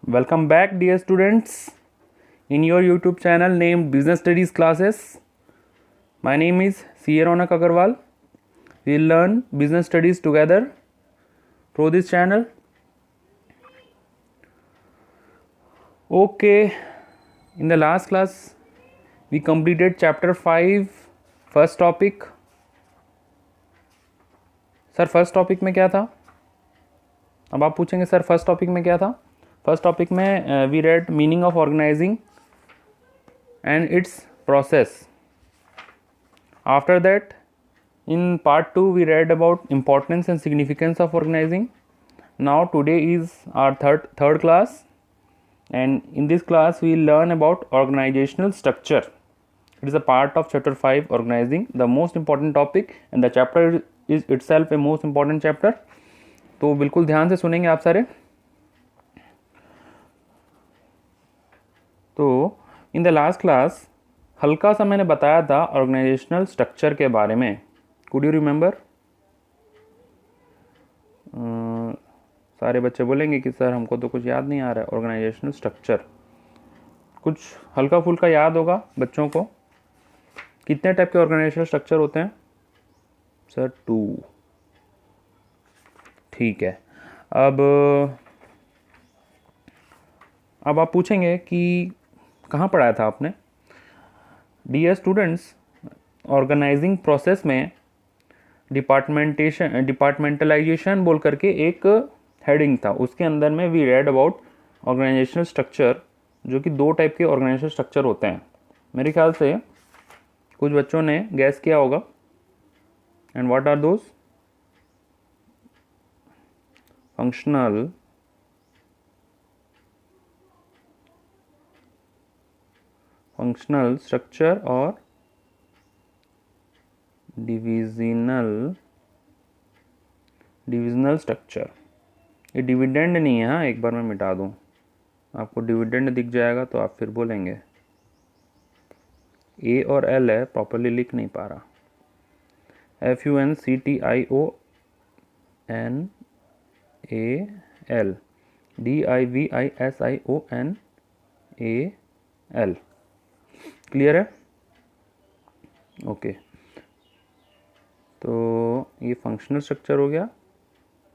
Welcome back, dear students, in your YouTube channel named Business Studies Classes. My name is C.A. Ronak Agarwal. We'll learn business studies together through this channel. Okay, in the last class, we completed chapter 5, first topic. Sir first topic में क्या था? अब आप पूछेंगे sir first topic में क्या था? First topic में we read meaning of organising and its process. After that in part 2 we read about importance and significance of organizing. Now today is our third class, and in this class we will learn about organizational structure. It is a part of chapter 5, organizing, the most important topic, and the chapter is itself a most important chapter. तो बिल्कुल ध्यान से सुनेंगे आप सारे. तो in the last class हल्का सा मैंने बताया था ऑर्गेनाइजेशनल स्ट्रक्चर के बारे में. Could you remember? सारे बच्चे बोलेंगे कि सर हमको तो कुछ याद नहीं आ रहा है. ऑर्गेनाइजेशनल स्ट्रक्चर कुछ हल्का फुल्का याद होगा बच्चों को. कितने टाइप के ऑर्गेनाइजेशनल स्ट्रक्चर होते हैं? सर 2. ठीक है. अब आप पूछेंगे कि कहाँ पढ़ाया था आपने? डियर स्टूडेंट्स, ऑर्गेनाइजिंग प्रोसेस में डिपार्टमेंटलाइजेशन बोल करके एक हेडिंग था. उसके अंदर में we read about organisational structure, जो कि 2 टाइप के ऑर्गेनाइजेशनल स्ट्रक्चर होते हैं. मेरे ख्याल से कुछ बच्चों ने गैस किया होगा. And what are those? Functional structure और डिविजनल स्ट्रक्चर. ये डिविडेंड नहीं है. हाँ, एक बार मैं मिटा दूं. आपको डिविडेंड दिख जाएगा तो आप फिर बोलेंगे. ए और एल है, प्रॉपरली लिख नहीं पा रहा. FUNCTIONAL DIVISIONAL. क्लियर है? ओके. तो ये फंक्शनल स्ट्रक्चर हो गया,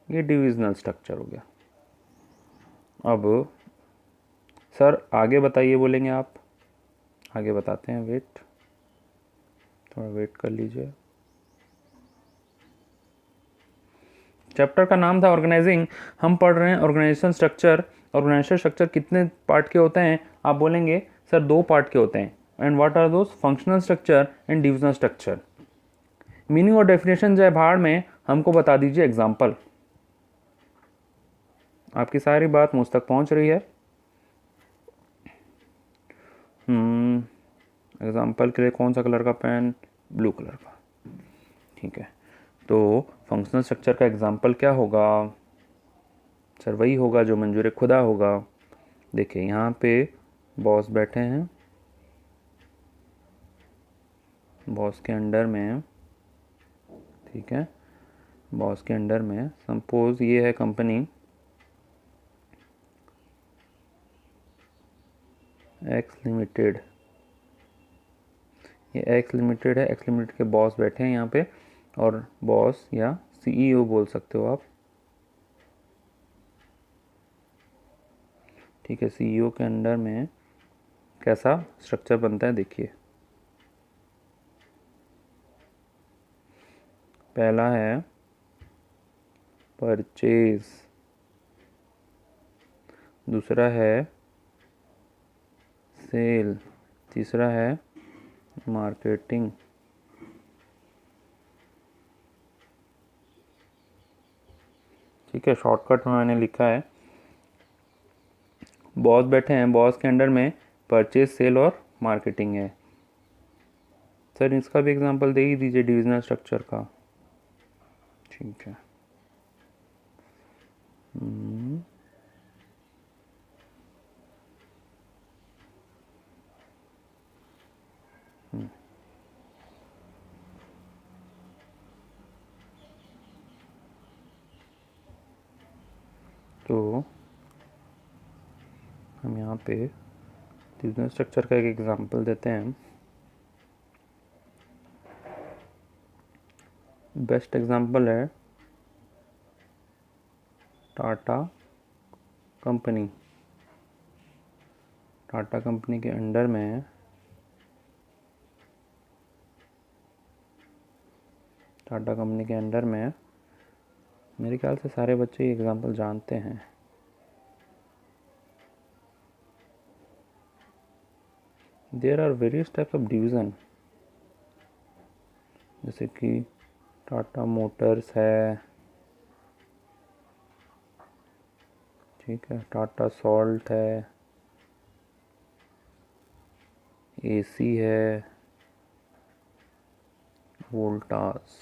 ये डिविजनल स्ट्रक्चर हो गया. अब सर आगे बताइए बोलेंगे आप. आगे बताते हैं. वेट, थोड़ा वेट कर लीजिए. चैप्टर का नाम था ऑर्गेनाइजिंग. हम पढ़ रहे हैं ऑर्गेनाइजेशन स्ट्रक्चर. ऑर्गेनाइजेशन स्ट्रक्चर कितने पार्ट के होते हैं? आप बोलेंगे सर 2 पार्ट के होते हैं. And what are those? Functional structure and divisional structure. Meaning और डेफिनेशन जय भाड़ में, हमको बता दीजिए एग्जाम्पल. आपकी सारी बात मुझ तक पहुंच रही है. एग्जाम्पल के लिए कौन सा कलर का पेन? ब्लू कलर का. ठीक है. तो फंक्शनल स्ट्रक्चर का एग्जाम्पल क्या होगा? सर वही होगा जो मंजूर खुदा होगा. देखिए यहाँ पे बॉस बैठे हैं. बॉस के अंडर में, ठीक है, बॉस के अंडर में सपोज ये है कंपनी एक्स लिमिटेड. ये एक्स लिमिटेड है. एक्स लिमिटेड के बॉस बैठे हैं यहाँ पे, और बॉस या CEO बोल सकते हो आप. ठीक है. CEO के अंडर में कैसा स्ट्रक्चर बनता है देखिए. पहला है परचेज, दूसरा है सेल, तीसरा है मार्केटिंग. ठीक है. शॉर्टकट में मैंने लिखा है. बॉस बैठे हैं, बॉस के अंडर में परचेज, सेल और मार्केटिंग है. सर इसका भी एग्जांपल दे ही दीजिए डिविजनल स्ट्रक्चर का. ठीक है. तो हम यहाँ पे बिजनेस स्ट्रक्चर का एक एग्जांपल देते हैं। बेस्ट एग्जांपल है टाटा कंपनी। टाटा कंपनी के अंडर में मेरे ख्याल से सारे बच्चे ये एग्जांपल जानते हैं। There are various types of division, जैसे कि टाटा मोटर्स है, ठीक है, टाटा सॉल्ट है, एसी है, वोल्टास,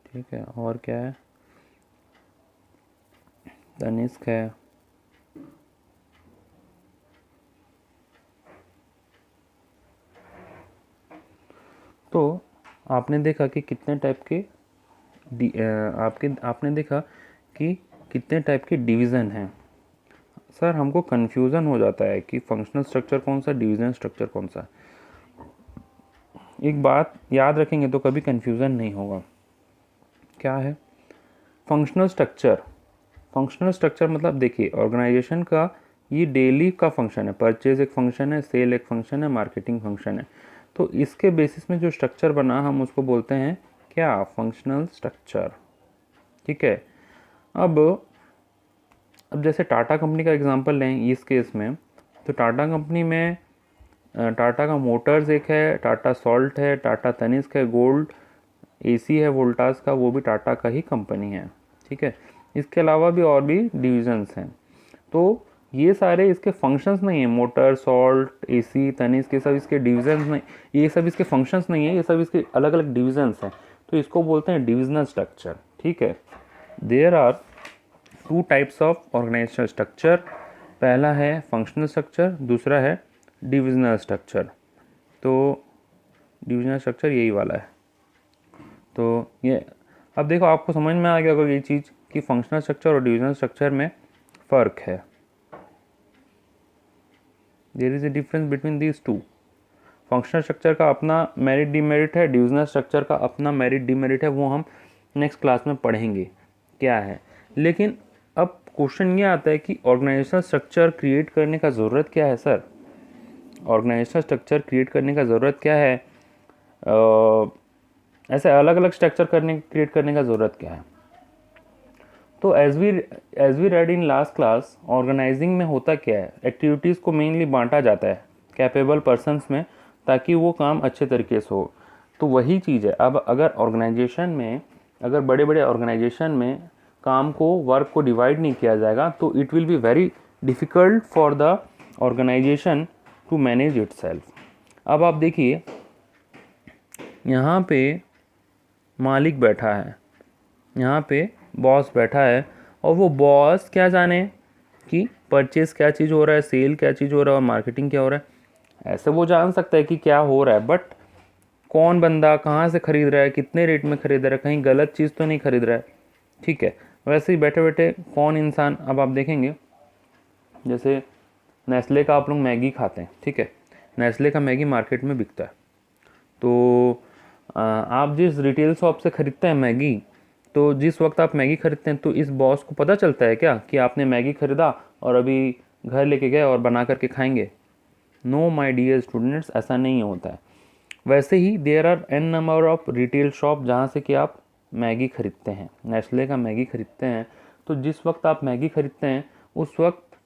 ठीक है, और क्या है, तनिष्क है। तो आपने देखा कि कितने टाइप के आपने देखा कि कितने टाइप के डिवीज़न हैं। सर हमको कन्फ्यूज़न हो जाता है कि फंक्शनल स्ट्रक्चर कौन सा, डिवीज़न स्ट्रक्चर कौन सा। एक बात याद रखेंगे तो कभी कन्फ्यूज़न नहीं होगा। क्या है फंक्शनल स्ट्रक्चर? फंक्शनल स्ट्रक्चर मतलब देखिए, ऑर्गेनाइजेशन का ये डेली का फंक्शन है। परचेज एक फंक्शन है, सेल एक फंक्शन है, मार्केटिंग फंक्शन है। तो इसके बेसिस में जो स्ट्रक्चर बना हम उसको बोलते हैं क्या, फंक्शनल स्ट्रक्चर। ठीक है। अब जैसे टाटा कंपनी का एग्जांपल लें इस केस में, तो टाटा कंपनी में टाटा का मोटर्स एक है, टाटा सॉल्ट है, टाटा तनिष्क है, गोल्ड एसी है, वोल्टास का, वो भी टाटा का ही कंपनी है। ठीक है। इसके अलावा भी और भी डिविजन्स हैं। तो ये सारे इसके फंक्शंस नहीं है, मोटर सॉल्ट एसी तनिष्क, ये सब इसके डिविजन्स नहीं, ये सब इसके फंक्शंस नहीं है, ये सब इसके अलग अलग डिविजन्स हैं। तो इसको बोलते हैं डिविजनल स्ट्रक्चर। ठीक है। There are two types of organisational structure. पहला है फंक्शनल स्ट्रक्चर, दूसरा है डिविजनल स्ट्रक्चर। तो डिविजनल स्ट्रक्चर यही वाला है। तो ये अब देखो आपको समझ में आ गया होगा ये चीज़ कि फंक्शनल स्ट्रक्चर और डिविजनल स्ट्रक्चर में फ़र्क है। There is a difference between these two. Functional structure का अपना मेरिट डिमेरिट है, डिविजनल स्ट्रक्चर का अपना मेरिट डिमेरिट है, वो हम नेक्स्ट क्लास में पढ़ेंगे क्या है। लेकिन अब क्वेश्चन ये आता है कि ऑर्गेनाइजेशनल स्ट्रक्चर क्रिएट करने का ज़रूरत क्या है सर? ऑर्गेनाइजेशनल स्ट्रक्चर क्रिएट करने का ज़रूरत क्या है? ऐसे अलग अलग स्ट्रक्चर क्रिएट करने का ज़रूरत क्या है? तो as we read in last class, organising में होता क्या है, एक्टिविटीज़ को मेनली बांटा जाता है कैपेबल पर्सन्स में, ताकि वो काम अच्छे तरीके से हो। तो वही चीज़ है। अब अगर ऑर्गेनाइजेशन में, अगर बड़े बड़े ऑर्गेनाइजेशन में काम को, वर्क को डिवाइड नहीं किया जाएगा तो it will be very difficult for the organisation to manage itself. अब आप देखिए यहाँ पे मालिक बैठा है, यहाँ पे बॉस बैठा है, और वो बॉस क्या जाने कि परचेस क्या चीज़ हो रहा है, सेल क्या चीज़ हो रहा है और मार्केटिंग क्या हो रहा है। ऐसे वो जान सकता है कि क्या हो रहा है, बट कौन बंदा कहाँ से ख़रीद रहा है, कितने रेट में ख़रीद रहा है, कहीं गलत चीज़ तो नहीं खरीद रहा है। ठीक है। वैसे ही बैठे बैठे कौन इंसान, अब आप देखेंगे जैसे नेस्ले का आप लोग मैगी खाते हैं, ठीक है, नेस्ले का मैगी मार्केट में बिकता है। तो आप जिस रिटेल शॉप से ख़रीदते हैं मैगी, तो जिस वक्त आप मैगी खरीदते हैं तो इस बॉस को पता चलता है क्या कि आपने मैगी खरीदा और अभी घर लेके गए और बना करके खाएंगे? नो माय डियर स्टूडेंट्स, ऐसा नहीं होता है। वैसे ही there are an number of retail shop जहाँ से कि आप मैगी खरीदते हैं, नेस्ले का मैगी खरीदते हैं। तो जिस वक्त आप मैगी खरीदते हैं उस वक्त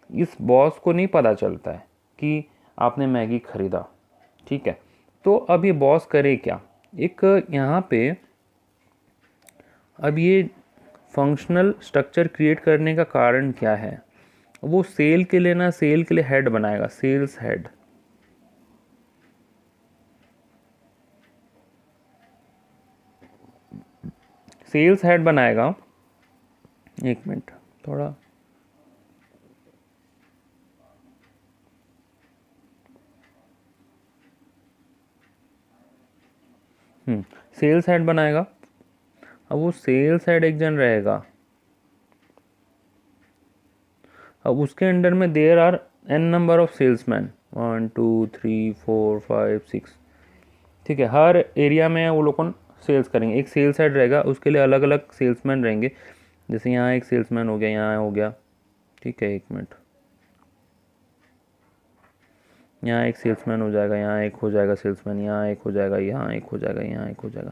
इस बॉस को नहीं पता चलता है कि आपने मैगी खरीदा। ठीक है। तो अब ये बॉस करे क्या? एक यहाँ पे अब ये फंक्शनल स्ट्रक्चर क्रिएट करने का कारण क्या है? वो सेल के लिए ना, सेल के लिए हेड बनाएगा, सेल्स हेड। सेल्स हेड बनाएगा। एक मिनट थोड़ा, सेल्स हेड बनाएगा। अब वो सेल्स हेड एक जन रहेगा, अब उसके अंडर में there are n number of salesman, 1 2 3 4 5 6, ठीक है। हर एरिया में वो लोग सेल्स करेंगे, एक सेल्स हेड रहेगा, उसके लिए अलग अलग सेल्समैन रहेंगे। जैसे यहाँ एक सेल्समैन हो गया, यहाँ हो गया, ठीक है, 1 मिनट, यहाँ एक सेल्समैन हो जाएगा, यहाँ एक हो जाएगा सेल्समैन, यहाँ एक हो जाएगा, यहाँ एक हो जाएगा, यहाँ एक हो जाएगा,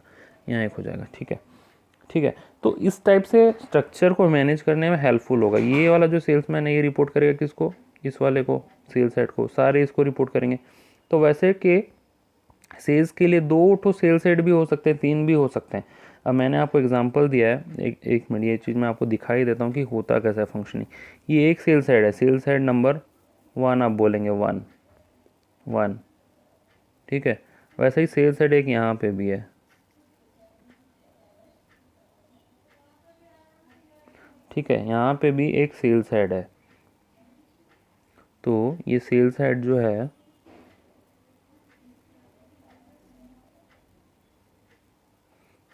यहाँ एक हो जाएगा, ठीक है, ठीक है। तो इस टाइप से स्ट्रक्चर को मैनेज करने में हेल्पफुल होगा। ये वाला जो सेल्समैन है ये रिपोर्ट करेगा किसको, इस वाले को, सेल्स हेड को, सारे इसको रिपोर्ट करेंगे। तो वैसे कि सेल्स के लिए 2 तो सेल्स हेड भी हो सकते हैं, 3 भी हो सकते हैं। अब मैंने आपको एग्जांपल दिया है, एक मिनट, ये चीज़ मैं आपको दिखाई देता हूँ कि होता कैसा है फंक्शनिंग। ये एक सेल्स हेड है, सेल्स हेड नंबर 1 आप बोलेंगे, 1, ठीक है। वैसे ही सेल्स हेड एक यहाँ पे भी है, ठीक है, यहाँ पे भी एक सेल्स हेड है। तो ये सेल्स हेड जो है,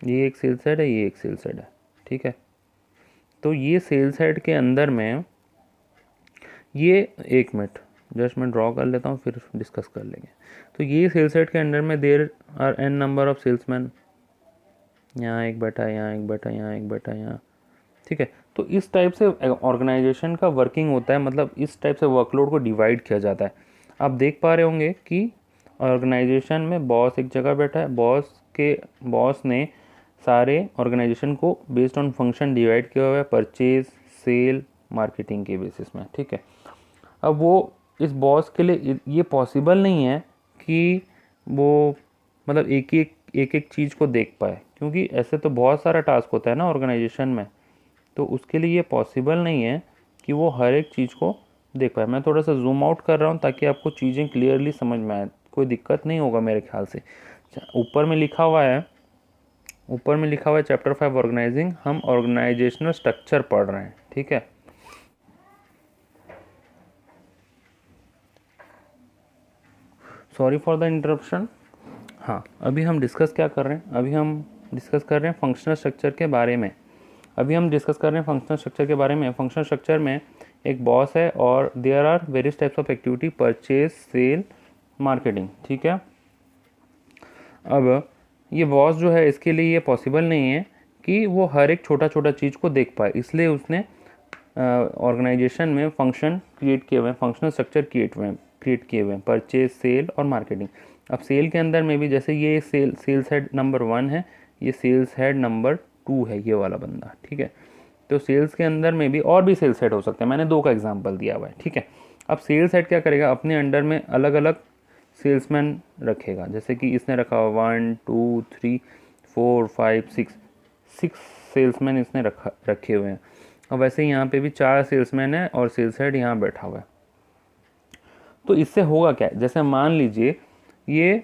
ये एक सेल्स हेड है, ये एक सेल्स हेड है, ठीक है। तो ये सेल्स हेड के अंदर में ये, 1 मिनट, जस्ट मैं ड्रॉ कर लेता हूँ फिर डिस्कस कर लेंगे। तो ये सेल्स हेड के अंडर में there are n number of salesman, यहाँ एक बैठा है, यहाँ एक बैठा है, यहाँ एक बैठा है, यहाँ, ठीक है। तो इस टाइप से ऑर्गेनाइजेशन का वर्किंग होता है, मतलब इस टाइप से वर्कलोड को डिवाइड किया जाता है। आप देख पा रहे होंगे कि ऑर्गेनाइजेशन में बॉस एक जगह बैठा है, बॉस ने सारे ऑर्गेनाइजेशन को बेस्ड ऑन फंक्शन डिवाइड किया हुआ है, परचेज, सेल, मार्केटिंग के बेसिस में, ठीक है। अब वो इस बॉस के लिए ये पॉसिबल नहीं है कि वो मतलब एक एक चीज़ को देख पाए, क्योंकि ऐसे तो बहुत सारा टास्क होता है ना ऑर्गेनाइजेशन में, तो उसके लिए ये पॉसिबल नहीं है कि वो हर एक चीज़ को देख पाए। मैं थोड़ा सा जूम आउट कर रहा हूँ ताकि आपको चीज़ें क्लियरली समझ में आए, कोई दिक्कत नहीं होगा मेरे ख्याल से। ऊपर में लिखा हुआ है, चैप्टर 5 ऑर्गेनाइजिंग, हम ऑर्गेनाइजेशनल स्ट्रक्चर पढ़ रहे हैं, ठीक है। Sorry for the interruption. हाँ, अभी हम डिस्कस क्या कर रहे हैं, अभी हम डिस्कस कर रहे हैं फंक्शनल स्ट्रक्चर के बारे में। फंक्शनल स्ट्रक्चर में एक बॉस है और there are various types of activity, purchase, sale, marketing, ठीक है। अब ये बॉस जो है, इसके लिए ये पॉसिबल नहीं है कि वो हर एक छोटा छोटा चीज़ को देख पाए, इसलिए उसने ऑर्गेनाइजेशन में फंक्शन क्रिएट किए हुए हैं, फंक्शनल स्ट्रक्चर क्रिएट किए हुए हैं, परचेज, सेल और मार्केटिंग। अब सेल के अंदर में भी जैसे ये सेल्स हेड नंबर 1 है, ये सेल्स हेड नंबर 2 है, ये वाला बंदा, ठीक है। तो सेल्स के अंदर में भी और भी सेल्स हेड हो सकते हैं, मैंने 2 का एग्जांपल दिया हुआ है, ठीक है। अब सेल्स हेड क्या करेगा, अपने अंडर में अलग अलग सेल्समैन रखेगा, जैसे कि इसने रखा 1 2 3 4 5 6 सेल्समैन इसने रखे हुए हैं। अब वैसे ही यहाँ पे भी 4 सेल्समैन है और सेल्स हेड यहाँ बैठा हुआ है। तो इससे होगा क्या, जैसे मान लीजिए ये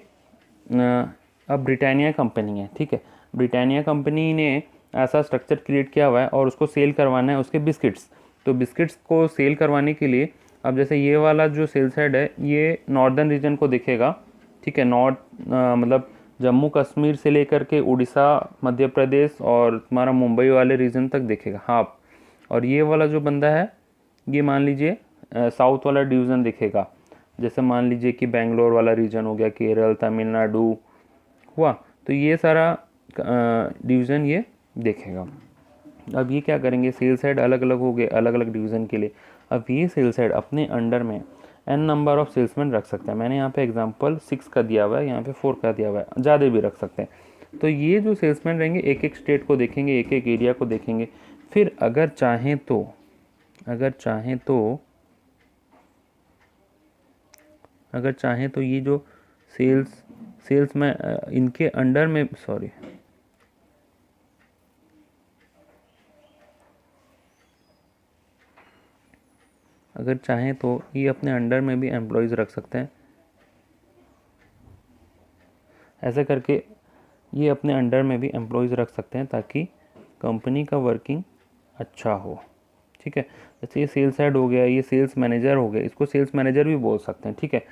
अब ब्रिटानिया कंपनी है, ठीक है। ब्रिटानिया कंपनी ने ऐसा स्ट्रक्चर क्रिएट किया हुआ है और उसको सेल करवाना है उसके बिस्किट्स। तो बिस्किट्स को सेल करवाने के लिए अब जैसे ये वाला जो सेल्स हेड है ये नॉर्दर्न रीजन को देखेगा, ठीक है। मतलब जम्मू कश्मीर से लेकर के उड़ीसा, मध्य प्रदेश और तुम्हारा मुंबई वाले रीजन तक देखेगा, हाँ। और ये वाला जो बंदा है ये मान लीजिए साउथ वाला डिवीज़न देखेगा, जैसे मान लीजिए कि बेंगलोर वाला रीजन हो गया, केरल, तमिलनाडु हुआ, तो ये सारा डिवीज़न ये देखेगा। अब ये क्या करेंगे, सेल्स हेड अलग अलग हो गए अलग अलग डिवीज़न के लिए। अब ये सेल्स हेड अपने अंडर में n नंबर ऑफ सेल्समैन रख सकते हैं। मैंने यहाँ पे एग्जांपल 6 का दिया हुआ है, यहाँ पे 4 का दिया हुआ है, ज़्यादा भी रख सकते हैं। तो ये जो सेल्समैन रहेंगे एक एक स्टेट को देखेंगे, एक एक एरिया को देखेंगे। फिर अगर चाहें तो ये जो सेल्स में इनके अंडर में अगर चाहें तो ये अपने अंडर में भी एम्प्लॉयज़ रख सकते हैं। ऐसे करके ये अपने अंडर में भी एम्प्लॉयज़ रख सकते हैं ताकि कंपनी का वर्किंग अच्छा हो, ठीक है। जैसे ये सेल्स हेड हो गया, ये सेल्स मैनेजर हो गया, इसको सेल्स मैनेजर भी बोल सकते हैं, ठीक है।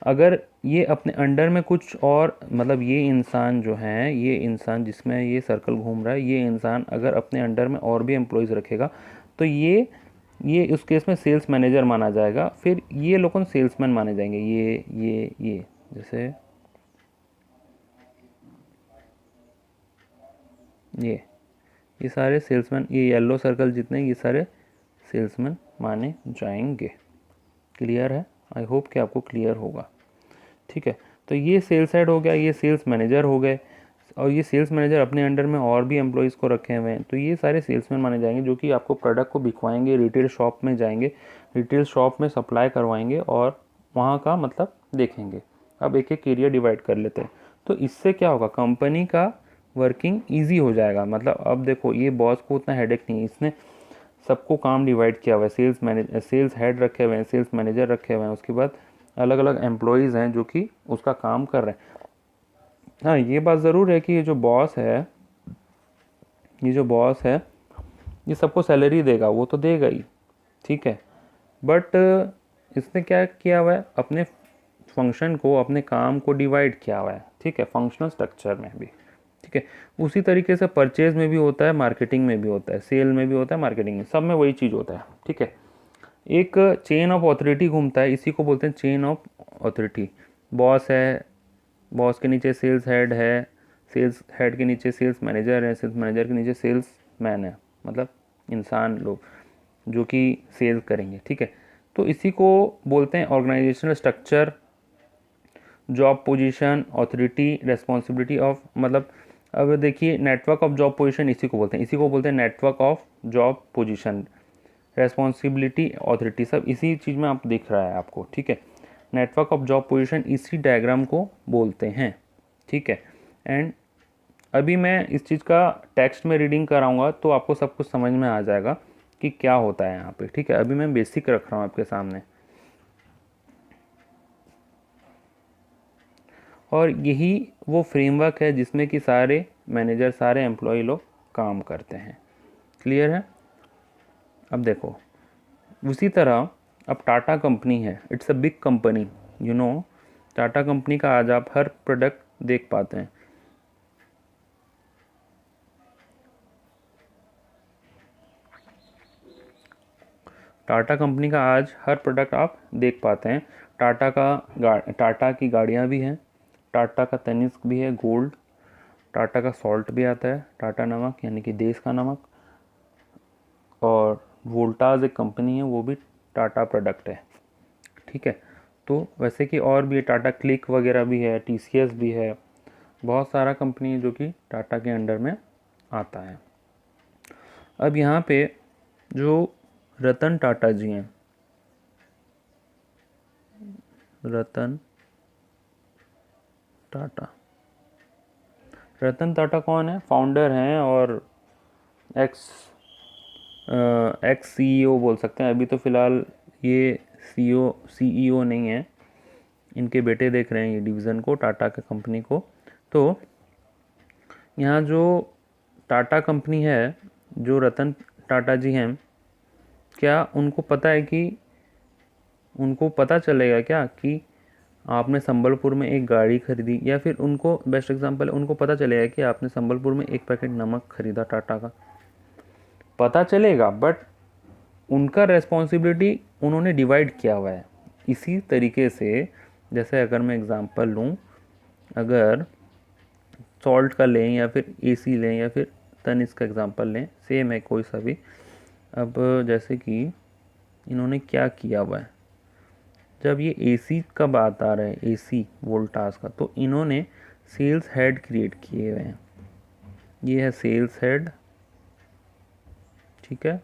अगर ये अपने अंडर में कुछ और, मतलब ये इंसान जो है, ये इंसान जिसमें ये सर्कल घूम रहा है, ये इंसान अगर अपने अंडर में और भी एम्प्लॉयज़ रखेगा तो ये ये उस केस में सेल्स मैनेजर माना जाएगा। फिर ये लोग सेल्समैन माने जाएंगे, ये जैसे ये सारे सेल्समैन, ये येलो सर्कल जितने ये सारे सेल्समैन माने जाएंगे। क्लियर है? आई होप कि आपको क्लियर होगा। ठीक है, तो ये सेल्स हेड हो गया, ये सेल्स मैनेजर हो गए, और ये सेल्स मैनेजर अपने अंडर में और भी एम्प्लॉयज़ को रखे हुए हैं। तो ये सारे सेल्समैन माने जाएंगे जो कि आपको प्रोडक्ट को बिकवाएंगे, रिटेल शॉप में जाएंगे, रिटेल शॉप में सप्लाई करवाएंगे और वहाँ का मतलब देखेंगे। अब एक एक एरिया डिवाइड कर लेते हैं। तो इससे क्या होगा, कंपनी का वर्किंग ईजी हो जाएगा। मतलब अब देखो, ये बॉस को उतना हेडेक नहीं है, इसने सबको काम डिवाइड किया हुआ है। सेल्स हेड रखे हुए हैं, सेल्स मैनेजर रखे हुए हैं, उसके बाद अलग अलग एम्प्लॉयज़ हैं जो कि उसका काम कर रहे हैं। हाँ, ये बात ज़रूर है कि ये जो बॉस है ये सबको सैलरी देगा, वो तो देगा ही, ठीक है। बट इसने क्या किया हुआ है, अपने फंक्शन को, अपने काम को डिवाइड किया हुआ है, ठीक है, फंक्शनल स्ट्रक्चर में भी, ठीक है। उसी तरीके से परचेज में भी होता है, मार्केटिंग में भी होता है, सेल में भी होता है, मार्केटिंग में, सब में वही चीज़ होता है, ठीक है। एक चेन ऑफ ऑथोरिटी घूमता है, इसी को बोलते हैं चेन ऑफ ऑथोरिटी। बॉस है, बॉस के नीचे सेल्स हेड है, सेल्स हेड के नीचे सेल्स मैनेजर है, सेल्स मैनेजर के नीचे सेल्स मैन है, मतलब इंसान लोग जो कि सेल करेंगे, ठीक है। तो इसी को बोलते हैं organisational structure, job position, authority, responsibility of, मतलब अब देखिए नेटवर्क ऑफ जॉब पोजीशन इसी को बोलते हैं, इसी को बोलते हैं network of job position, responsibility, authority, सब इसी चीज़ में आप दिख रहा है आपको, ठीक है। नेटवर्क ऑफ जॉब पोजीशन इसी डायग्राम को बोलते हैं, ठीक है। एंड अभी मैं इस चीज़ का टेक्स्ट में रीडिंग कराऊंगा तो आपको सब कुछ समझ में आ जाएगा कि क्या होता है यहाँ पे, ठीक है। अभी मैं बेसिक रख रहा हूँ आपके सामने, और यही वो फ्रेमवर्क है जिसमें कि सारे मैनेजर, सारे एम्प्लॉय लोग काम करते हैं। क्लियर है? अब देखो, उसी तरह अब टाटा कंपनी है, it's a big company, you know. Tata company का आज आप हर प्रोडक्ट देख पाते हैं। टाटा कंपनी का आज हर प्रोडक्ट आप देख पाते हैं। टाटा की गाड़ियाँ भी हैं, टाटा का तनिष्क भी है गोल्ड, टाटा का सॉल्ट भी आता है, टाटा नमक यानी कि देश का नमक, और वोल्टास एक कंपनी है, वो भी टाटा प्रोडक्ट है, ठीक है। तो वैसे कि और भी टाटा क्लिक वगैरह भी है, टीसीएस भी है, बहुत सारा कंपनी है जो कि टाटा के अंडर में आता है। अब यहाँ पे जो रतन टाटा जी हैं, रतन टाटा कौन है? फाउंडर हैं और एक्स सीईओ बोल सकते हैं। अभी तो फ़िलहाल ये सीईओ नहीं है, इनके बेटे देख रहे हैं ये डिवीज़न को, टाटा के कंपनी को। तो यहाँ जो टाटा कंपनी है, जो रतन टाटा जी हैं, क्या उनको पता है कि, उनको पता चलेगा क्या कि आपने संबलपुर में एक गाड़ी खरीदी, या फिर उनको बेस्ट एग्जांपल है, उनको पता चलेगा कि आपने संबलपुर में एक पैकेट नमक खरीदा टाटा का? पता चलेगा, बट उनका रेस्पॉन्सिबिलिटी उन्होंने डिवाइड किया हुआ है। इसी तरीके से जैसे अगर मैं एग्जांपल लूँ, अगर सॉल्ट का लें या फिर एसी लें या फिर तनिष्क का एग्जांपल लें, सेम है कोई सा भी। अब जैसे कि इन्होंने क्या किया हुआ है, जब ये एसी का बात आ रहा है, एसी वोल्टास का, तो इन्होंने सेल्स हेड क्रिएट किए हुए हैं। ये है सेल्स हेड, ठीक है,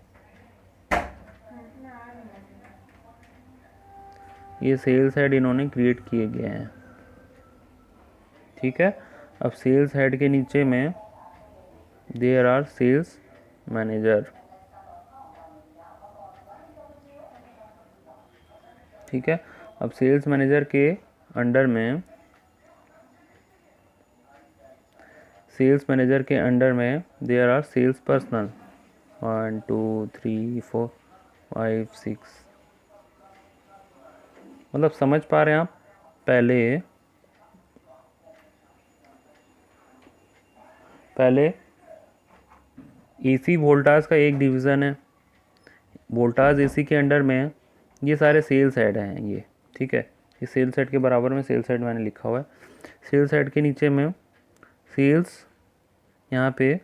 ये सेल्स हेड इन्होंने क्रिएट किए गए हैं, ठीक है। अब सेल्स हेड के नीचे में देयर आर सेल्स मैनेजर, ठीक है। अब सेल्स मैनेजर के अंडर में, देयर आर सेल्स पर्सनल, 1 2 3 4 5 6, मतलब समझ पा रहे हैं आप? पहले एसी वोल्टास का एक डिवीज़न है, वोल्टास एसी के अंडर में ये सारे सेल्स हेड हैं ये, ठीक है। ये सेल्स हेड के बराबर में सेल्स हेड मैंने लिखा हुआ है। सेल्स हेड के नीचे में सेल्स, यहाँ पे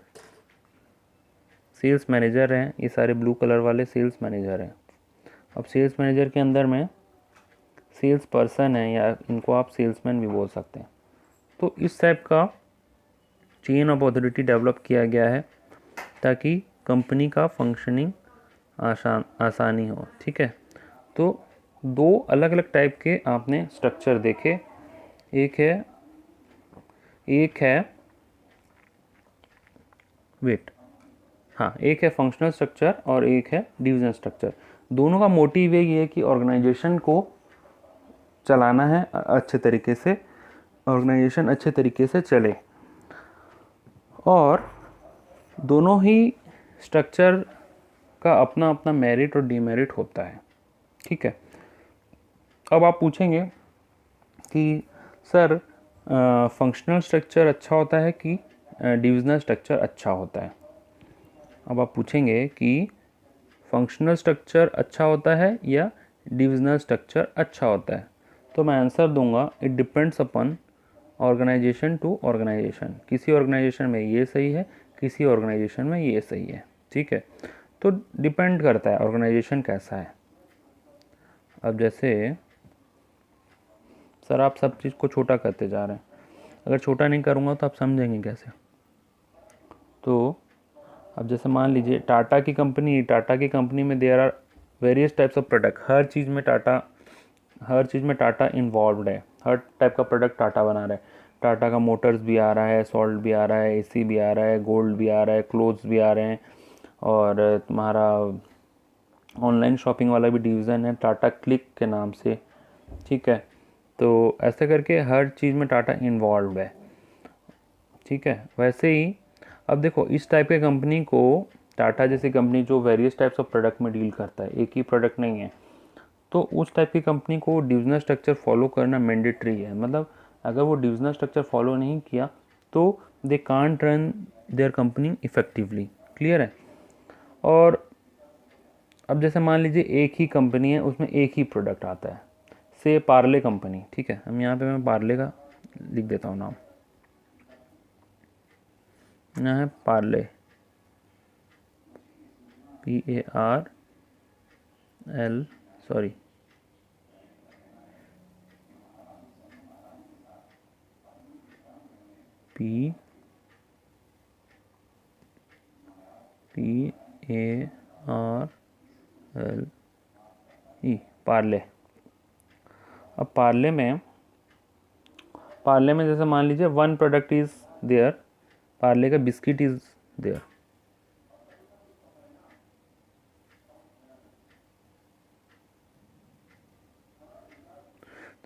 सेल्स मैनेजर हैं, ये सारे ब्लू कलर वाले सेल्स मैनेजर हैं। अब सेल्स मैनेजर के अंदर में सेल्स पर्सन है, या इनको आप सेल्समैन भी बोल सकते हैं। तो इस टाइप का चेन ऑफ अथॉरिटी डेवलप किया गया है ताकि कंपनी का फंक्शनिंग आसानी हो, ठीक है। तो दो अलग अलग टाइप के आपने स्ट्रक्चर देखे, एक है वेट, हाँ, एक है फंक्शनल स्ट्रक्चर और एक है डिवीजन स्ट्रक्चर। दोनों का मोटिव ये है कि ऑर्गेनाइजेशन को चलाना है अच्छे तरीके से, ऑर्गेनाइजेशन अच्छे तरीके से चले। और दोनों ही स्ट्रक्चर का अपना अपना मेरिट और डीमेरिट होता है, ठीक है। अब आप पूछेंगे कि सर फंक्शनल स्ट्रक्चर अच्छा होता है कि डिविजनल स्ट्रक्चर अच्छा होता है। अब आप पूछेंगे कि फंक्शनल स्ट्रक्चर अच्छा होता है या डिविजनल स्ट्रक्चर अच्छा होता है, तो मैं आंसर दूंगा it depends upon organisation to organisation. किसी ऑर्गेनाइजेशन में ये सही है, किसी ऑर्गेनाइजेशन में ये सही है, ठीक है। तो डिपेंड करता है ऑर्गेनाइजेशन कैसा है। अब जैसे सर आप सब चीज़ को छोटा करते जा रहे हैं, अगर छोटा नहीं करूँगा तो आप समझेंगे कैसे। तो अब जैसे मान लीजिए टाटा की कंपनी में there are various types of product. हर चीज़ में टाटा इन्वॉल्व है, हर टाइप का प्रोडक्ट टाटा बना रहा है। टाटा का मोटर्स भी आ रहा है, सॉल्ट भी आ रहा है, एसी भी आ रहा है, गोल्ड भी आ रहा है, क्लोथ्स भी आ रहे हैं, और तुम्हारा ऑनलाइन शॉपिंग वाला भी डिवीज़न है टाटा क्लिक के नाम से, ठीक है। तो ऐसे करके हर चीज़ में टाटा इन्वॉल्व है, ठीक है। वैसे ही अब देखो इस टाइप के कंपनी को, टाटा जैसी कंपनी जो वेरियस टाइप्स ऑफ प्रोडक्ट में डील करता है, एक ही प्रोडक्ट नहीं है, तो उस टाइप की कंपनी को डिविजनल स्ट्रक्चर फॉलो करना मैंडेटरी है। मतलब अगर वो डिविजनल स्ट्रक्चर फॉलो नहीं किया तो they can't run their company effectively, clear है। और अब जैसे मान लीजिए एक ही कंपनी है, उसमें एक ही प्रोडक्ट आता है, से पार्ले कंपनी, ठीक है। हम यहाँ पे मैं पार्ले का लिख देता हूँ नाम, यहाँ है Parle, PARL, sorry PARLE, Parle. अब पार्ले में जैसे मान लीजिए one product is there, Parle का बिस्किट इज देयर।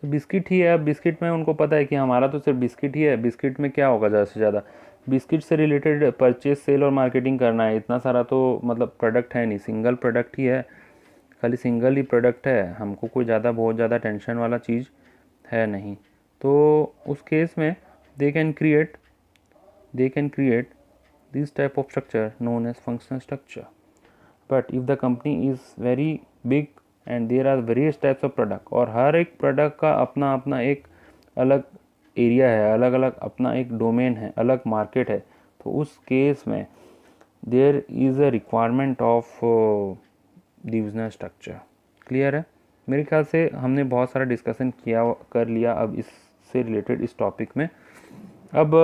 तो बिस्किट ही है। अब बिस्किट में उनको पता है कि हमारा तो सिर्फ बिस्किट ही है, बिस्किट में क्या होगा ज़्यादा से ज़्यादा, बिस्किट से रिलेटेड परचेज, सेल और मार्केटिंग करना है। इतना सारा तो मतलब प्रोडक्ट है नहीं, सिंगल प्रोडक्ट ही है, खाली सिंगल ही प्रोडक्ट है, हमको कोई ज़्यादा बहुत ज़्यादा टेंशन वाला चीज़ है नहीं। तो उस केस में they can create this type of structure known as functional structure. But if the company is very big and there are various types of product, और हर एक प्रोडक्ट का अपना अपना एक अलग एरिया है, अलग अलग अपना एक डोमेन है, अलग मार्केट है, तो उस केस में there is a requirement of divisional structure, clear है। मेरे ख्याल से हमने बहुत सारा डिस्कशन कर लिया अब इससे रिलेटेड इस टॉपिक में। अब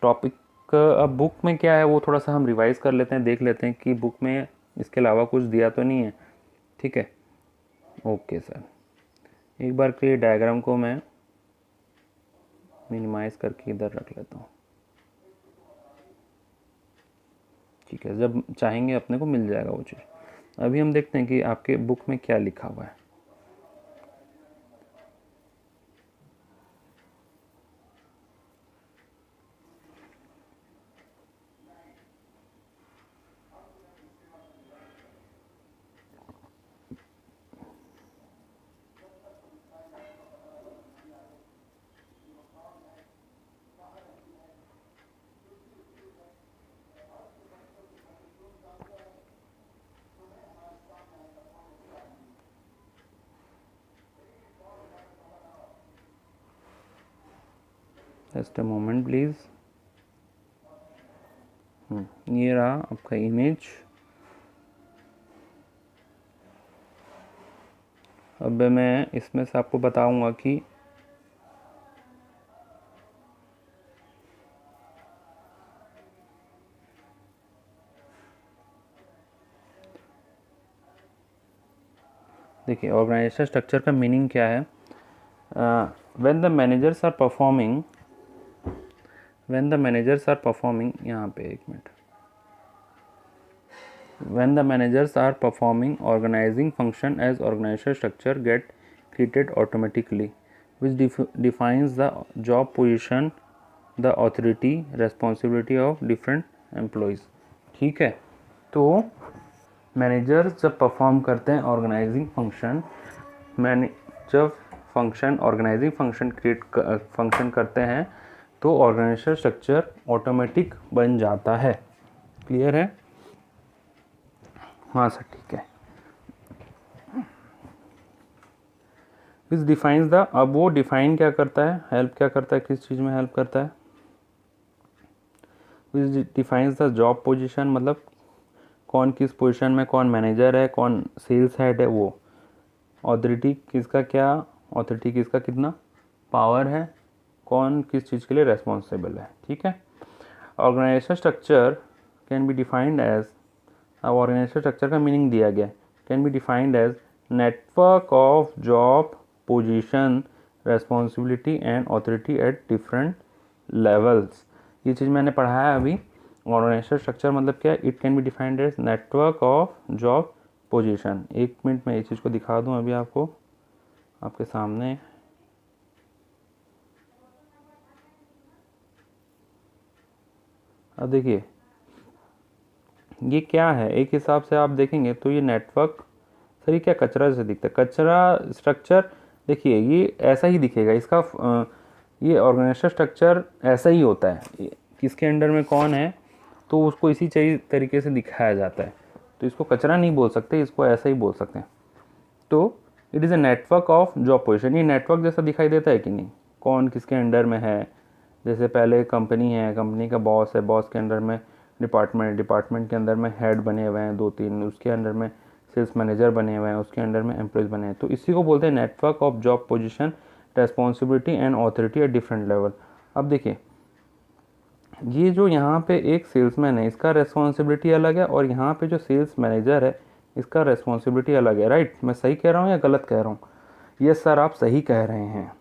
अब बुक में क्या है वो थोड़ा सा हम रिवाइज कर लेते हैं, देख लेते हैं कि बुक में इसके अलावा कुछ दिया तो नहीं है, ठीक है। ओके सर, एक बार के डायग्राम को मैं मिनिमाइज करके इधर रख लेता हूँ, ठीक है। जब चाहेंगे अपने को मिल जाएगा वो चीज़। अभी हम देखते हैं कि आपके बुक में क्या लिखा हुआ है। Just a moment please. ये रहा आपका इमेज। अब मैं इसमें से आपको बताऊंगा कि देखिए ऑर्गेनाइजेशन स्ट्रक्चर का मीनिंग क्या है। When the managers are performing यहाँ पे एक minute, when the managers are performing organizing function as organizational structure get created automatically, which defines the job position, the authority, responsibility of different employees। ठीक है, तो manager जब perform करते हैं organising function, जब ऑर्गेनाइजिंग फंक्शन करते हैं तो ऑर्गेनाइजेशन स्ट्रक्चर ऑटोमेटिक बन जाता है। क्लियर है? हाँ सर ठीक है। इस डिफाइंस द, अब वो डिफाइन क्या करता है, हेल्प क्या करता है, किस चीज़ में हेल्प करता है। इस डिफाइंस द जॉब पोजीशन, मतलब कौन किस पोजीशन में, कौन मैनेजर है, कौन सेल्स हेड है, वो ऑथोरिटी किसका क्या, ऑथोरिटी किसका कितना पावर है, कौन किस चीज़ के लिए रेस्पॉन्सिबल है। ठीक है। Organisation structure can be defined as, अब ऑर्गेनाइजेशन स्ट्रक्चर का मीनिंग दिया गया, can be defined as network of job position responsibility and authority at different levels. ये चीज़ मैंने पढ़ा है अभी। ऑर्गेनाइजेशन स्ट्रक्चर मतलब क्या है, it can be defined as network of job position. एक मिनट में ये चीज़ को दिखा दूँ अभी आपको आपके सामने। अब देखिए ये क्या है, एक हिसाब से आप देखेंगे तो ये नेटवर्क, सर ये क्या कचरा जैसे दिखता है, कचरा स्ट्रक्चर। देखिए ये ऐसा ही दिखेगा, इसका ये ऑर्गेनाइजेशन स्ट्रक्चर ऐसा ही होता है, किसके अंडर में कौन है तो उसको इसी तरीके से दिखाया जाता है। तो इसको कचरा नहीं बोल सकते, इसको ऐसा ही बोल सकते हैं। तो it is a network of job position. ये नेटवर्क जैसा दिखाई देता है कि नहीं, कौन किसके अंडर में है। जैसे पहले कंपनी है, कंपनी का बॉस है, बॉस के अंडर में डिपार्टमेंट के अंदर में हेड बने हुए हैं 2-3, उसके अंडर में सेल्स मैनेजर बने हुए हैं, उसके अंडर में एम्प्लॉयज़ बने हैं। तो इसी को बोलते हैं network of job position responsibility and authority at different level. अब देखिए ये जो यहाँ पे एक सेल्समैन है इसका रेस्पॉन्सिबिलिटी अलग है, और यहाँ पे जो सेल्स मैनेजर है इसका रेस्पॉन्सिबिलिटी अलग है। राइट, मैं सही कह रहा हूँ या गलत कह रहा हूँ? यस सर आप सही कह रहे हैं।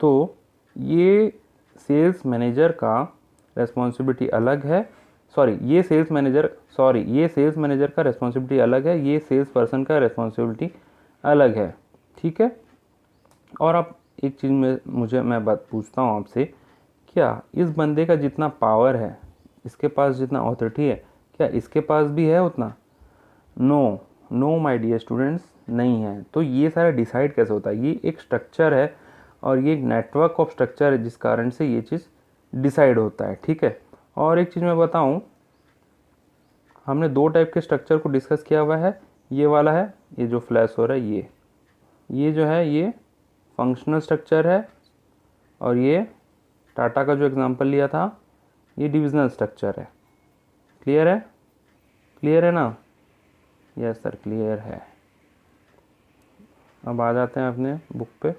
तो ये सेल्स मैनेजर का रेस्पॉन्सिबिलिटी अलग है, ये सेल्स मैनेजर का रेस्पॉन्सिबिलिटी अलग है, ये सेल्स पर्सन का रेस्पॉन्सिबिलिटी अलग है। ठीक है। और अब एक चीज़ में मैं बात पूछता हूँ आपसे, क्या इस बंदे का जितना पावर है, इसके पास जितना ऑथोरिटी है, क्या इसके पास भी है उतना? नो माय डियर स्टूडेंट्स, नहीं है। तो ये सारा डिसाइड कैसे होता है? ये एक स्ट्रक्चर है और ये एक नेटवर्क ऑफ स्ट्रक्चर है जिस कारण से ये चीज़ डिसाइड होता है। ठीक है। और एक चीज़ मैं बताऊं, हमने 2 टाइप के स्ट्रक्चर को डिस्कस किया हुआ है। ये वाला है, ये जो फ्लैश हो रहा है, ये जो है ये फंक्शनल स्ट्रक्चर है, और ये टाटा का जो एग्जांपल लिया था ये डिविजनल स्ट्रक्चर है। क्लियर है? क्लियर है ना? यस सर क्लियर है। अब आ जाते हैं अपने बुक पे।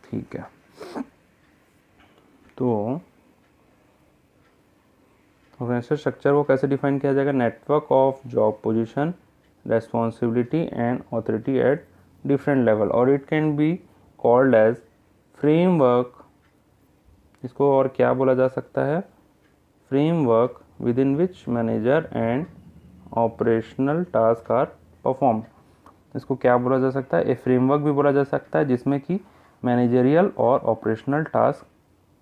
ठीक है। तो ऑर्गेनाइजेशन स्ट्रक्चर को कैसे डिफाइन किया जाएगा? Network of job position responsibility and authority at different level, और it can be called as framework. इसको और क्या बोला जा सकता है? Framework within which manager and operational task are perform. इसको क्या बोला जा सकता है? ए फ्रेमवर्क भी बोला जा सकता है जिसमें कि मैनेजरियल और ऑपरेशनल टास्क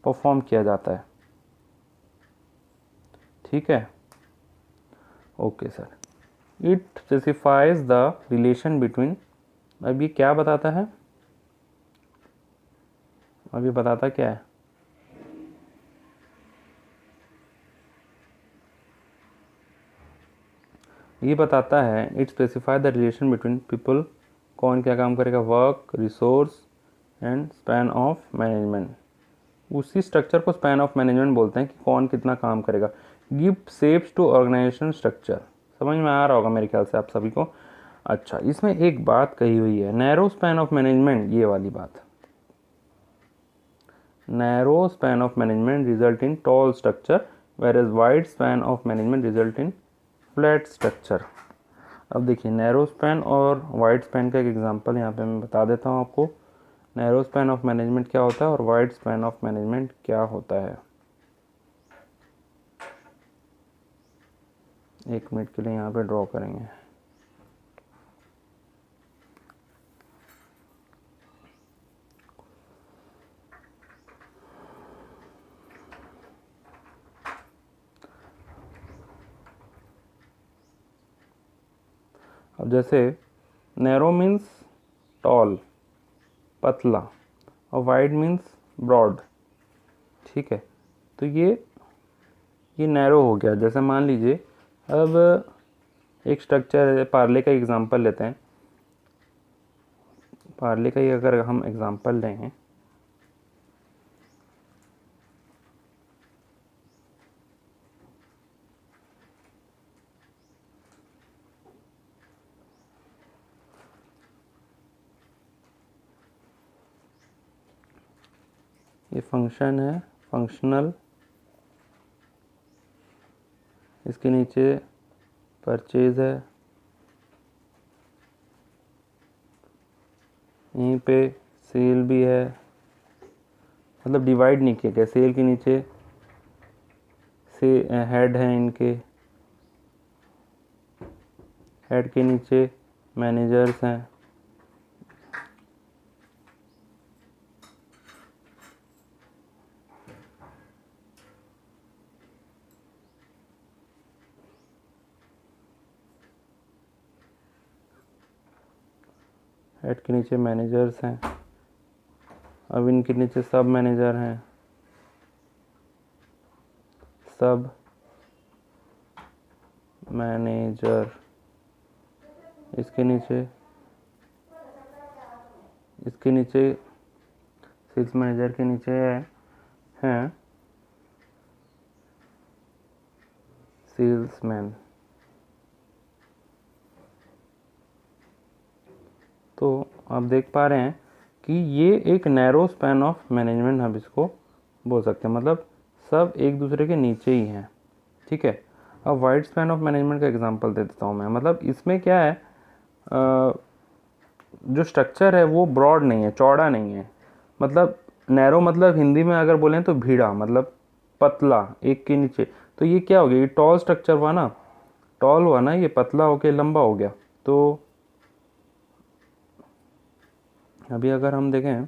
परफॉर्म किया जाता है। ठीक है। Okay sir. It specifies the relation between, अब ये क्या बताता है? अब ये बताता क्या है? ये बताता है it specify the relation between people, कौन क्या काम करेगा, work, resource and span of management, उसी स्ट्रक्चर को स्पैन ऑफ मैनेजमेंट बोलते हैं कि कौन कितना काम करेगा। Give shapes to organisation structure, समझ में आ रहा होगा मेरे ख्याल से आप सभी को। अच्छा, इसमें एक बात कही हुई है, नैरो स्पैन ऑफ मैनेजमेंट, ये वाली बात, narrow span of management result in tall structure whereas wide span of management result in flat structure. अब देखिए, नैरो स्पैन और वाइड स्पैन का एक एग्जांपल यहाँ पे मैं बता देता हूँ आपको। नैरो स्पैन ऑफ मैनेजमेंट क्या होता है और वाइड स्पैन ऑफ मैनेजमेंट क्या होता है। एक मिनट के लिए यहाँ पे ड्रॉ करेंगे। अब जैसे नैरो मीन्स टॉल, पतला, और वाइड मीन्स ब्रॉड, ठीक है। तो ये नैरो हो गया। जैसे मान लीजिए अब एक स्ट्रक्चर है, पार्ले का एग्जांपल लेते हैं। पार्ले का ही अगर हम एग्जांपल लें, ये फंक्शन है, फंक्शनल, इसके नीचे परचेज है, यहीं पे सेल भी है, मतलब डिवाइड नहीं किया गया। सेल के नीचे से हेड है, इनके हेड के नीचे मैनेजर्स हैं, हेड के नीचे मैनेजर्स हैं। अब इनके नीचे सब मैनेजर हैं, सब मैनेजर। इसके नीचे सेल्स मैनेजर के नीचे हैं सेल्समैन। तो आप देख पा रहे हैं कि ये एक नैरो स्पैन ऑफ मैनेजमेंट हम इसको बोल सकते हैं, मतलब सब एक दूसरे के नीचे ही हैं, ठीक है। अब वाइड स्पैन ऑफ मैनेजमेंट का एग्जांपल दे देता हूँ मैं। मतलब इसमें क्या है, जो स्ट्रक्चर है वो ब्रॉड नहीं है, चौड़ा नहीं है। मतलब नैरो मतलब हिंदी में अगर बोलें तो भीड़ा, मतलब पतला, एक के नीचे। तो ये क्या हो गया, ये टॉल स्ट्रक्चर हुआ ना, टॉल हुआ ना, ये पतला होके लंबा हो गया। तो अभी अगर हम देखें,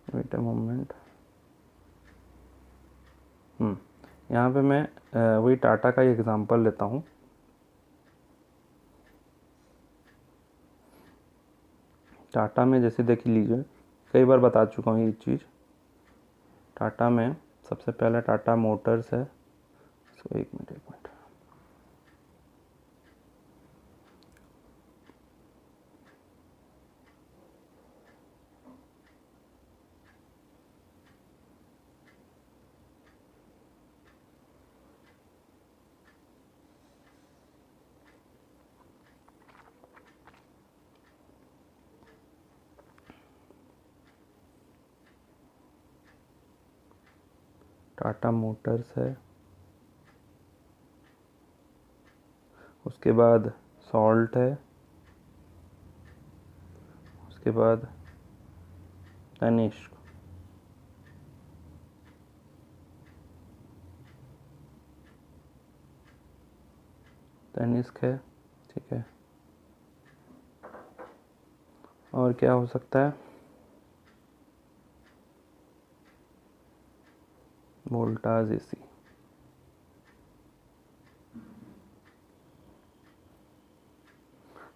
वेट अ मोमेंट, यहाँ पे मैं वही टाटा का ही एग्जांपल लेता हूँ। टाटा में जैसे देख लीजिए, कई बार बता चुका हूँ ये चीज़। टाटा में सबसे पहले टाटा मोटर्स है। सो एक मिनट टाटा मोटर्स है, उसके बाद सॉल्ट है, उसके बाद तनिष्क, तनिष्क है, ठीक है। और क्या हो सकता है, वोल्टास एसी।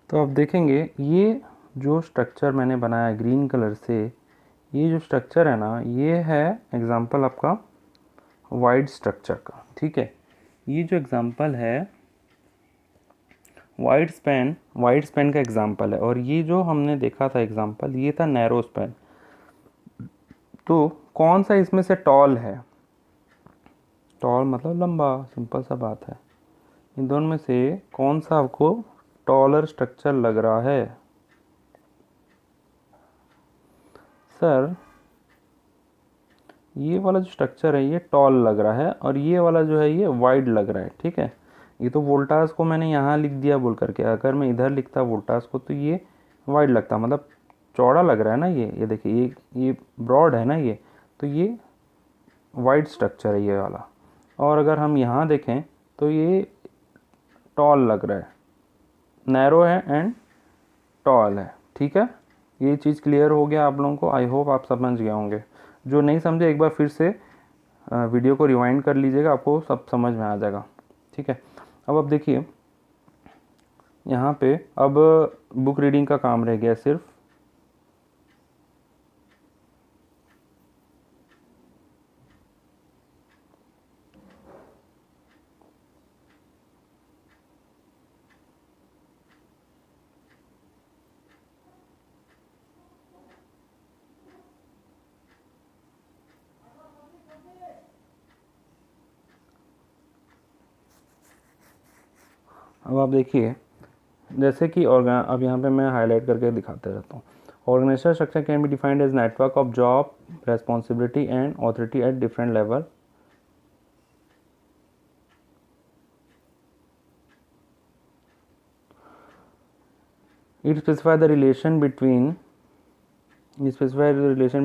तो आप देखेंगे ये जो स्ट्रक्चर मैंने बनाया ग्रीन कलर से, ये जो स्ट्रक्चर है ना, ये है एग्जांपल आपका वाइड स्ट्रक्चर का, ठीक है। ये जो एग्जांपल है वाइड स्पैन का एग्जांपल है, और ये जो हमने देखा था एग्जांपल, ये था नैरो स्पैन। तो कौन सा इसमें से टॉल है? टॉल मतलब लंबा, सिंपल सा बात है। इन दोनों में से कौन सा आपको टॉलर स्ट्रक्चर लग रहा है? सर ये वाला जो स्ट्रक्चर है ये टॉल लग रहा है, और ये वाला जो है ये वाइड लग रहा है, ठीक है। ये तो वोल्टास को मैंने यहाँ लिख दिया बोल करके, अगर मैं इधर लिखता वोल्टास को तो ये वाइड लगता, मतलब चौड़ा लग रहा है ना ये देखिए, ये ब्रॉड है ना ये, तो ये वाइड स्ट्रक्चर है ये वाला। और अगर हम यहाँ देखें तो ये टॉल लग रहा है, नैरो है एंड टॉल है, ठीक है। ये चीज़ क्लियर हो गया आप लोगों को? आई होप आप समझ गए होंगे। जो नहीं समझे एक बार फिर से वीडियो को रिवाइंड कर लीजिएगा, आपको सब समझ में आ जाएगा, ठीक है। अब देखिए यहाँ पे अब बुक रीडिंग का काम रह गया सिर्फ। अब आप देखिए, जैसे कि अब यहाँ पे मैं हाईलाइट करके दिखाते रहता हूँ। Organisation structure can be defined as network of job, responsibility and authority at different level. It specifies the relation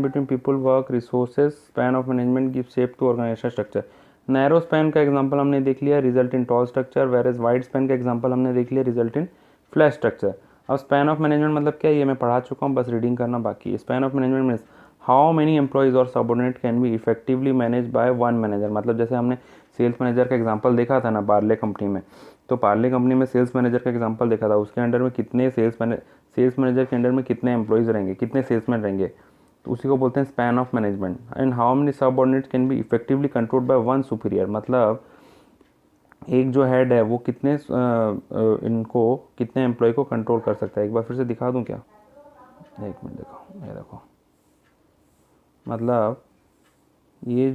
between people, work, resources, span of management gives shape to organizational structure. Narrow span का example हमने देख लिया, result in tall structure, where wide span का example हमने देख लिया, result in flat structure. अब span of management मतलब क्या है, ये मैं पढ़ा चुका हूँ, बस रीडिंग करना बाकी है। Span of management means how many employees और subordinate can be effectively manage by one manager. मतलब जैसे हमने सेल्स मैनेजर का एग्जांपल देखा था ना पार्ले कंपनी में, तो पार्ले कंपनी में सेल्स मैनेजर का एग्जांपल देखा था, उसके अंडर में कितने सेल्स मैनेजर के अंडर में कितने एम्प्लॉयज़ रहेंगे, कितने सेल्समैन रहेंगे, तो उसी को बोलते हैं span of management. And how many subordinates can be effectively controlled by one superior, मतलब एक जो हेड है वो कितने इनको कितने एम्प्लॉय को कंट्रोल कर सकता है। एक बार फिर से दिखा दूं क्या? एक मिनट देखो, ये देखो, मतलब ये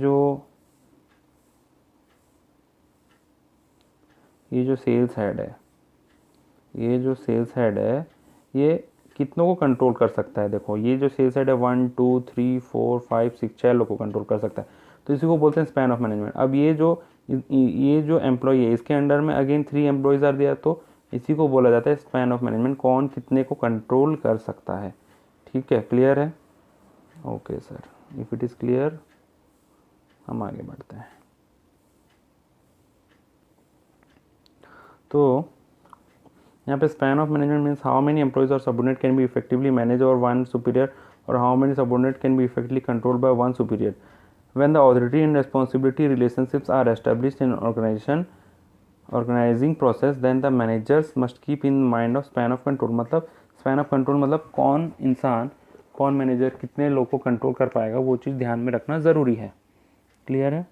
जो सेल्स हेड है, ये कितनों को कंट्रोल कर सकता है? देखो ये जो सेल्स हेड है 1 2 3 4 5 6 6 लोग को कंट्रोल कर सकता है, तो इसी को बोलते हैं स्पैन ऑफ मैनेजमेंट। अब ये जो एम्प्लॉय है इसके अंडर में अगेन 3 एम्प्लॉयज़ आर दिया, तो इसी को बोला जाता है स्पैन ऑफ मैनेजमेंट, कौन कितने को कंट्रोल कर सकता है, ठीक है। क्लियर है? Okay sir, if it is clear हम आगे बढ़ते हैं। तो यहाँ पे span of management means how many employees और subordinate can be effectively manage और वन सुपीरियर, और how many subordinate can be effectively controlled by one superior. When the authority and responsibility relationships are established in organising process, then the managers must keep in mind of span of control. मतलब span of control मतलब कौन manager कितने लोग को control कर पाएगा, वो चीज़ ध्यान में रखना ज़रूरी है। क्लियर है?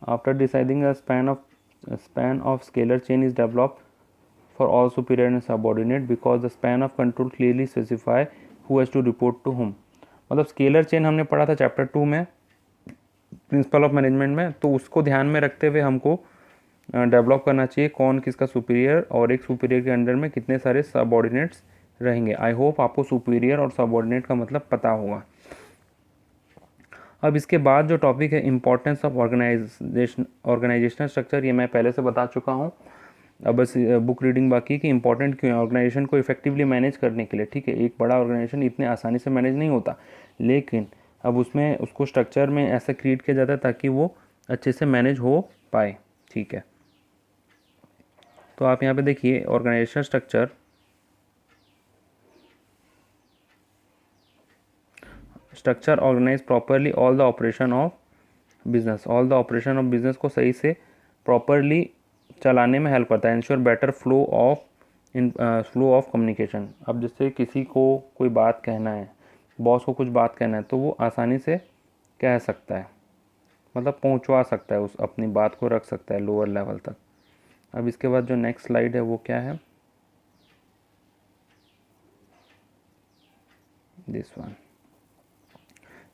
After deciding a span of scalar chain is developed for all superior and subordinate, because the span of control clearly specify who has to report to whom। मतलब स्केलर चेन हमने पढ़ा था चैप्टर 2 में principle of management में, तो उसको ध्यान में रखते हुए हमको डेवलप करना चाहिए कौन किसका सुपीरियर, और एक सुपीरियर के अंडर में कितने सारे सबऑर्डिनेट्स रहेंगे। आई होप आपको सुपीरियर और सबऑर्डिनेट का मतलब पता होगा। अब इसके बाद जो टॉपिक है इम्पोर्टेंस ऑफ ऑर्गेनाइजेशनल स्ट्रक्चर, ये मैं पहले से बता चुका हूँ। अब बस बुक रीडिंग बाकी कि इंपॉर्टेंट क्यों है ऑर्गेनाइजेशन को इफेक्टिवली मैनेज करने के लिए, ठीक है। एक बड़ा ऑर्गेनाइजेशन इतने आसानी से मैनेज नहीं होता, लेकिन अब उसको स्ट्रक्चर में ऐसा क्रिएट किया जाता है ताकि वो अच्छे से मैनेज हो पाए, ठीक है। तो आप यहाँ पे देखिए organisational structure organise properly all the operation of business को सही से प्रॉपरली चलाने में हेल्प करता है। Ensure better flow of communication. अब जैसे किसी को कोई बात कहना है, बॉस को कुछ बात कहना है, तो वो आसानी से कह सकता है, मतलब पहुंचवा सकता है, उस अपनी बात को रख सकता है लोअर लेवल तक। अब इसके बाद जो नेक्स्ट स्लाइड है वो क्या है, दिस वन,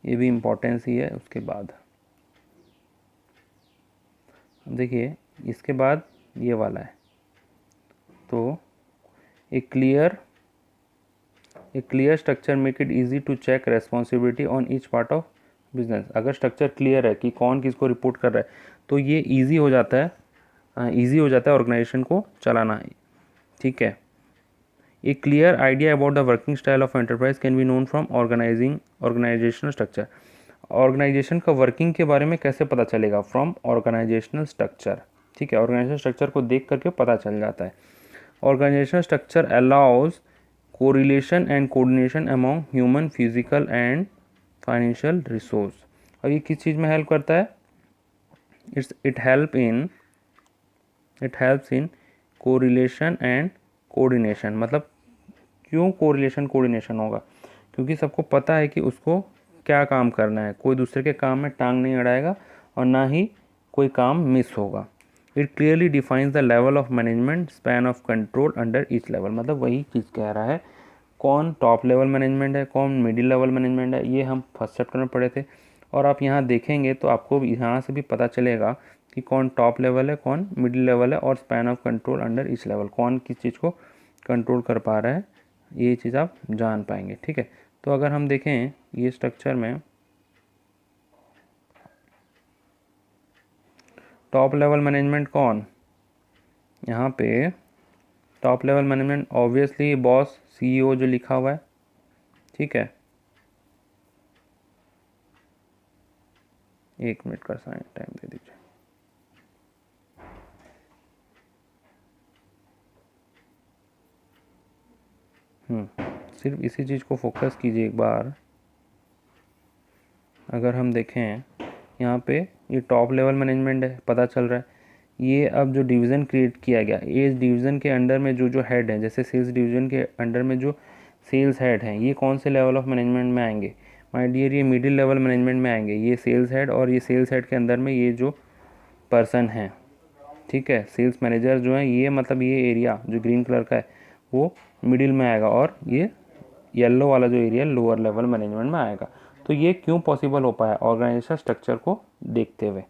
ये भी इम्पोर्टेंस ही है। उसके बाद देखिए इसके बाद ये वाला है, तो a clear structure make it easy to check responsibility on each part of business. अगर स्ट्रक्चर क्लियर है कि कौन किसको रिपोर्ट कर रहा है तो ये ईजी हो जाता है, ऑर्गेनाइजेशन को चलाना। ठीक है, a clear idea about the working style of enterprise can be known from organisational structure. Organisation का वर्किंग के बारे में कैसे पता चलेगा, फ्रॉम ऑर्गेनाइजेशनल स्ट्रक्चर। ठीक है, ऑर्गेनाइजेशनल स्ट्रक्चर को देख करके पता चल जाता है। Organisational structure allows correlation and coordination among human, physical and financial resource. और ये किस चीज़ में हेल्प करता है, it helps in correlation and coordination. मतलब क्यों कोरिलेशन कोऑर्डिनेशन होगा, क्योंकि सबको पता है कि उसको क्या काम करना है, कोई दूसरे के काम में टांग नहीं अड़ाएगा और ना ही कोई काम मिस होगा। It clearly defines the level of management, span of control under each level. मतलब वही चीज़ कह रहा है, कौन टॉप लेवल मैनेजमेंट है, कौन मिडिल लेवल मैनेजमेंट है, ये हम फर्स्ट चैप्टर में पढ़े थे। और आप यहाँ देखेंगे तो आपको यहाँ से भी पता चलेगा कि कौन टॉप लेवल है, कौन मिडिल लेवल है, और span of control under each level, कौन किस चीज़ को कंट्रोल कर पा रहा है, ये चीज़ आप जान पाएंगे। ठीक है, तो अगर हम देखें ये स्ट्रक्चर में टॉप लेवल मैनेजमेंट कौन, यहाँ पे top level management obviously boss, CEO जो लिखा हुआ है। ठीक है, एक मिनट का टाइम दे दीजिए। सिर्फ इसी चीज़ को फोकस कीजिए एक बार। अगर हम देखें यहाँ पे ये टॉप लेवल मैनेजमेंट है, पता चल रहा है। ये अब जो डिवीज़न क्रिएट किया गया, इस डिवीज़न के अंडर में जो हेड हैं, जैसे सेल्स डिवीज़न के अंडर में जो सेल्स हेड हैं, ये कौन से लेवल ऑफ मैनेजमेंट में आएंगे माय डियर, ये मिडिल लेवल मैनेजमेंट में आएंगे। ये सेल्स हेड, और ये सेल्स हेड के अंदर में ये जो पर्सन हैं, ठीक है, सेल्स मैनेजर जो है, ये मतलब ये एरिया जो ग्रीन कलर का है वो मिडिल में आएगा, और ये येलो वाला जो एरिया लोअर लेवल मैनेजमेंट में आएगा। तो ये क्यों पॉसिबल हो पाया, ऑर्गेनाइजेशन स्ट्रक्चर को देखते हुए।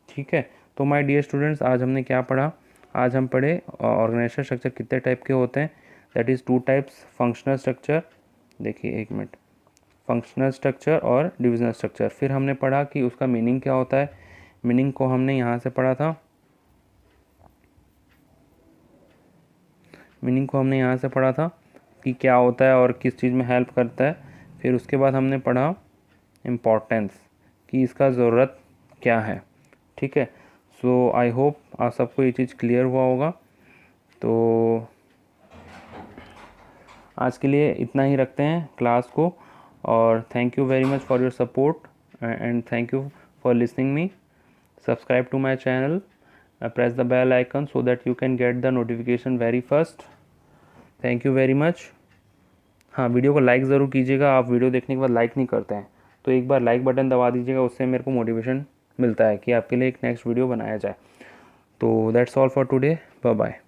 ठीक है, तो माय डियर स्टूडेंट्स, आज हमने क्या पढ़ा, आज हम पढ़े ऑर्गेनाइजेशन स्ट्रक्चर कितने टाइप के होते हैं, that is 2 types, functional structure, देखिए एक मिनट, फंक्शनल स्ट्रक्चर और डिविजनल स्ट्रक्चर। फिर हमने पढ़ा कि उसका मीनिंग क्या होता है, मीनिंग को हमने यहाँ से पढ़ा था, मीनिंग को हमने यहाँ से पढ़ा था कि क्या होता है और किस चीज़ में हेल्प करता है। फिर उसके बाद हमने पढ़ा इम्पोर्टेंस, कि इसका ज़रूरत क्या है। ठीक है, सो आई होप आप सबको ये चीज़ क्लियर हुआ होगा। तो आज के लिए इतना ही रखते हैं क्लास को, और thank you very much for your support and thank you for listening me. Subscribe to my channel, press the bell icon so that you can get the notification very first. Thank you very much. हाँ, video को like ज़रूर कीजिएगा, आप video देखने के बाद like नहीं करते हैं तो एक बार लाइक बटन दबा दीजिएगा, उससे मेरे को मोटिवेशन मिलता है कि आपके लिए एक नेक्स्ट वीडियो बनाया जाए। तो that's all for today, bye bye.